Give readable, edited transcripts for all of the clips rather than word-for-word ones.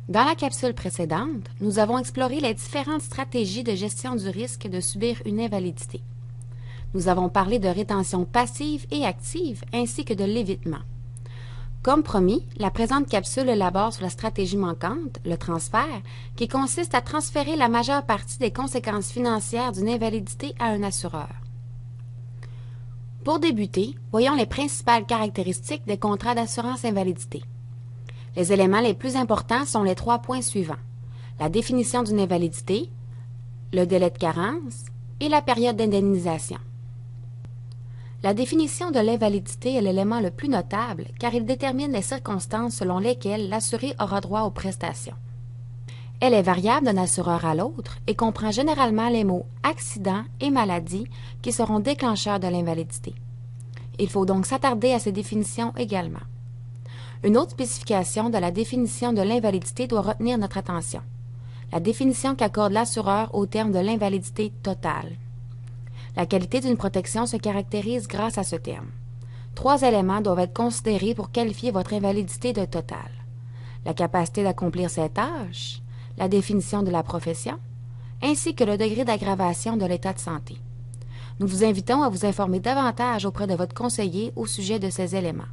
Dans la capsule précédente, nous avons exploré les différentes stratégies de gestion du risque de subir une invalidité. Nous avons parlé de rétention passive et active ainsi que de l'évitement. Comme promis, la présente capsule élabore sur la stratégie manquante, le transfert, qui consiste à transférer la majeure partie des conséquences financières d'une invalidité à un assureur. Pour débuter, voyons les principales caractéristiques des contrats d'assurance invalidité. Les éléments les plus importants sont les 3 points suivants: la définition d'une invalidité, le délai de carence et la période d'indemnisation. La définition de l'invalidité est l'élément le plus notable car il détermine les circonstances selon lesquelles l'assuré aura droit aux prestations. Elle est variable d'un assureur à l'autre et comprend généralement les mots « accident » et « maladie » qui seront déclencheurs de l'invalidité. Il faut donc s'attarder à ces définitions également. Une autre spécification de la définition de l'invalidité doit retenir notre attention: la définition qu'accorde l'assureur au terme de l'invalidité totale. La qualité d'une protection se caractérise grâce à ce terme. 3 éléments doivent être considérés pour qualifier votre invalidité de totale: la capacité d'accomplir ses tâches, la définition de la profession, ainsi que le degré d'aggravation de l'état de santé. Nous vous invitons à vous informer davantage auprès de votre conseiller au sujet de ces éléments.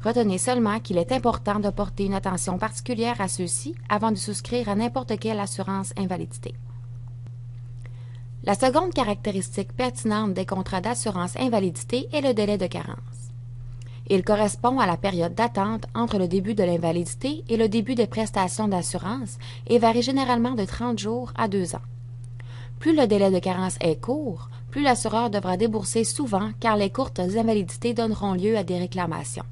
Retenez seulement qu'il est important de porter une attention particulière à ceux-ci avant de souscrire à n'importe quelle assurance invalidité. La seconde caractéristique pertinente des contrats d'assurance invalidité est le délai de carence. Il correspond à la période d'attente entre le début de l'invalidité et le début des prestations d'assurance et varie généralement de 30 jours à 2 ans. Plus le délai de carence est court, plus l'assureur devra débourser souvent car les courtes invalidités donneront lieu à des réclamations.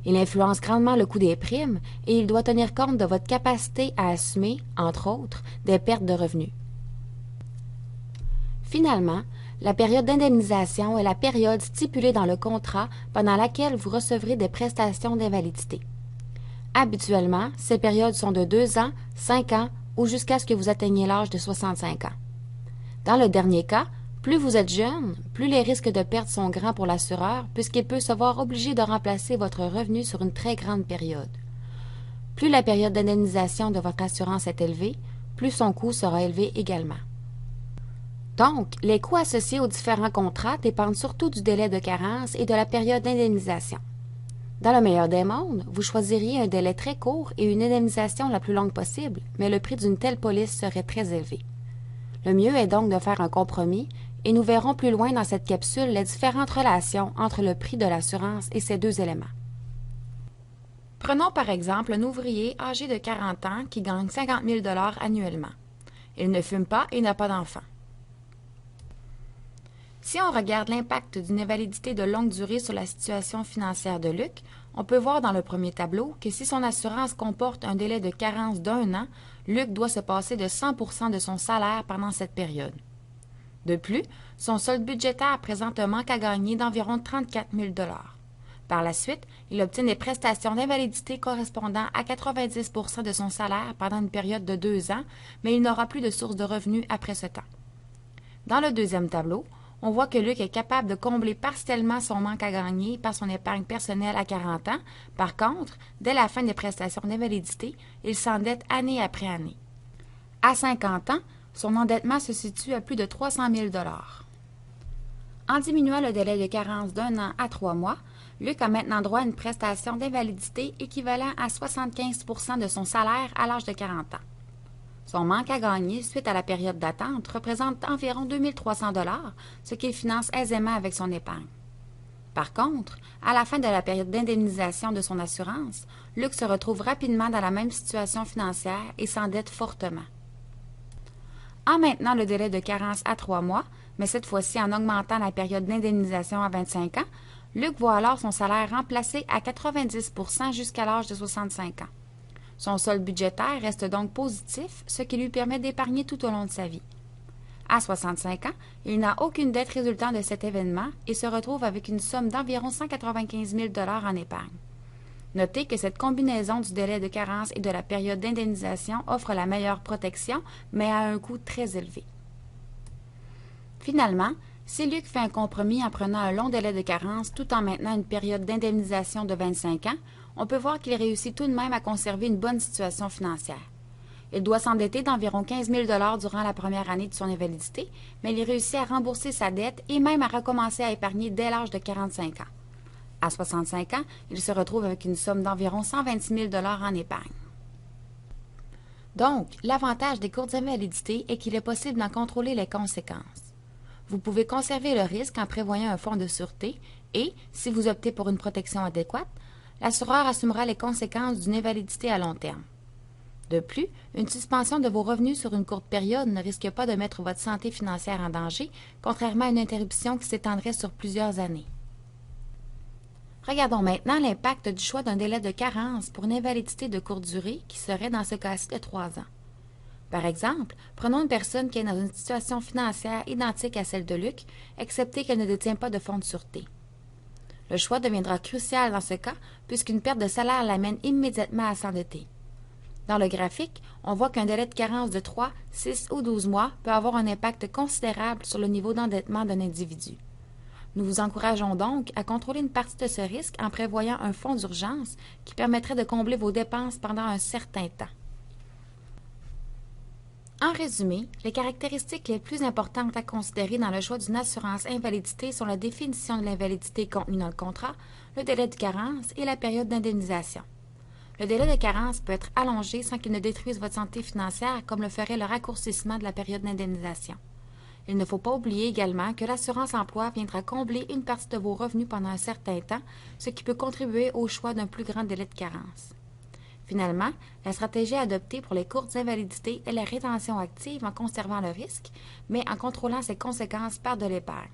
Il influence grandement le coût des primes et il doit tenir compte de votre capacité à assumer, entre autres, des pertes de revenus. Finalement, la période d'indemnisation est la période stipulée dans le contrat pendant laquelle vous recevrez des prestations d'invalidité. Habituellement, ces périodes sont de 2 ans, 5 ans ou jusqu'à ce que vous atteigniez l'âge de 65 ans. Dans le dernier cas, plus vous êtes jeune, plus les risques de perte sont grands pour l'assureur puisqu'il peut se voir obligé de remplacer votre revenu sur une très grande période. Plus la période d'indemnisation de votre assurance est élevée, plus son coût sera élevé également. Donc, les coûts associés aux différents contrats dépendent surtout du délai de carence et de la période d'indemnisation. Dans le meilleur des mondes, vous choisiriez un délai très court et une indemnisation la plus longue possible, mais le prix d'une telle police serait très élevé. Le mieux est donc de faire un compromis et nous verrons plus loin dans cette capsule les différentes relations entre le prix de l'assurance et ces 2 éléments. Prenons par exemple un ouvrier âgé de 40 ans qui gagne 50 000 $ annuellement. Il ne fume pas et n'a pas d'enfant. Si on regarde l'impact d'une invalidité de longue durée sur la situation financière de Luc, on peut voir dans le premier tableau que si son assurance comporte un délai de carence d'1 an, Luc doit se passer de 100% de son salaire pendant cette période. De plus, son solde budgétaire présente un manque à gagner d'environ 34 000 $. Par la suite, il obtient des prestations d'invalidité correspondant à 90% de son salaire pendant une période de 2 ans, mais il n'aura plus de source de revenus après ce temps. Dans le deuxième tableau, on voit que Luc est capable de combler partiellement son manque à gagner par son épargne personnelle à 40 ans. Par contre, dès la fin des prestations d'invalidité, il s'endette année après année. À 50 ans, son endettement se situe à plus de 300 000 $. En diminuant le délai de carence d'1 an à 3 mois, Luc a maintenant droit à une prestation d'invalidité équivalent à 75% de son salaire à l'âge de 40 ans. Son manque à gagner suite à la période d'attente représente environ 2 300 $, ce qu'il finance aisément avec son épargne. Par contre, à la fin de la période d'indemnisation de son assurance, Luc se retrouve rapidement dans la même situation financière et s'endette fortement. En maintenant le délai de carence à 3 mois, mais cette fois-ci en augmentant la période d'indemnisation à 25 ans, Luc voit alors son salaire remplacé à 90% jusqu'à l'âge de 65 ans. Son solde budgétaire reste donc positif, ce qui lui permet d'épargner tout au long de sa vie. À 65 ans, il n'a aucune dette résultant de cet événement et se retrouve avec une somme d'environ 195 000 $ en épargne. Notez que cette combinaison du délai de carence et de la période d'indemnisation offre la meilleure protection, mais à un coût très élevé. Finalement, Si Luc fait un compromis en prenant un long délai de carence tout en maintenant une période d'indemnisation de 25 ans, on peut voir qu'il réussit tout de même à conserver une bonne situation financière. Il doit s'endetter d'environ 15 000 durant la première année de son invalidité, mais il réussit à rembourser sa dette et même à recommencer à épargner dès l'âge de 45 ans. À 65 ans, il se retrouve avec une somme d'environ 126 000 en épargne. Donc, l'avantage des courtes invalidités est qu'il est possible d'en contrôler les conséquences. Vous pouvez conserver le risque en prévoyant un fonds de sûreté et, si vous optez pour une protection adéquate, l'assureur assumera les conséquences d'une invalidité à long terme. De plus, une suspension de vos revenus sur une courte période ne risque pas de mettre votre santé financière en danger, contrairement à une interruption qui s'étendrait sur plusieurs années. Regardons maintenant l'impact du choix d'un délai de carence pour une invalidité de courte durée qui serait dans ce cas-ci de 3 ans. Par exemple, prenons une personne qui est dans une situation financière identique à celle de Luc, excepté qu'elle ne détient pas de fonds de sûreté. Le choix deviendra crucial dans ce cas, puisqu'une perte de salaire l'amène immédiatement à s'endetter. Dans le graphique, on voit qu'un délai de carence de 3, 6 ou 12 mois peut avoir un impact considérable sur le niveau d'endettement d'un individu. Nous vous encourageons donc à contrôler une partie de ce risque en prévoyant un fonds d'urgence qui permettrait de combler vos dépenses pendant un certain temps. En résumé, les caractéristiques les plus importantes à considérer dans le choix d'une assurance invalidité sont la définition de l'invalidité contenue dans le contrat, le délai de carence et la période d'indemnisation. Le délai de carence peut être allongé sans qu'il ne détruise votre santé financière comme le ferait le raccourcissement de la période d'indemnisation. Il ne faut pas oublier également que l'assurance emploi viendra combler une partie de vos revenus pendant un certain temps, ce qui peut contribuer au choix d'un plus grand délai de carence. Finalement, la stratégie adoptée pour les courtes invalidités est la rétention active en conservant le risque, mais en contrôlant ses conséquences par de l'épargne.